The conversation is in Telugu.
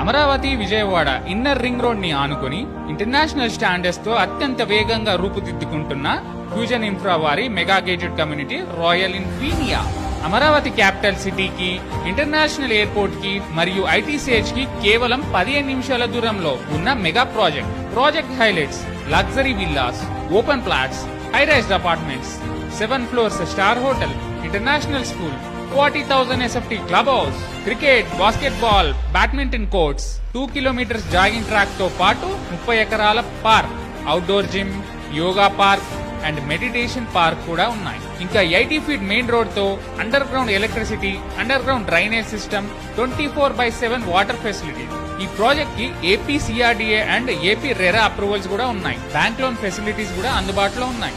Amaravati Vijayawada inner ring road ని ఆనుకుని ఇంటర్నేషనల్ స్టాండర్డ్స్ తో అత్యంత వేగంగా రూపుదిద్దుకుంటున్న ఫ్యూజన్ ఇన్ఫ్రా వారి mega gated community royal Infinia. Amaravati capital సిటీకి, ఇంటర్నేషనల్ ఎయిర్పోర్ట్ కి మరియు ఐటీసీహెచ్ కి కేవలం 15 నిమిషాల దూరంలో ఉన్న mega project. Project highlights: luxury villas, open plots, high rise apartments, 7 floors star hotel, international school, 40,000 SFT club house, cricket, basketball, badminton courts, 2 kilometres jogging track తో పాటు 30 ఎకరాల park, outdoor gym, yoga park and meditation park కూడా ఉన్నాయి. ఇంకా 80 ఫీట్ మెయిన్ రోడ్ తో under ground electricity, under ground drainage system, 24/7 water facility. ఈ ప్రాజెక్ట్ కి AP CRDA and AP RERA approvals కూడా ఉన్నాయి. బ్యాంక్ లోన్ ఫెసిలిటీస్ కూడా అందుబాటులో ఉన్నాయి.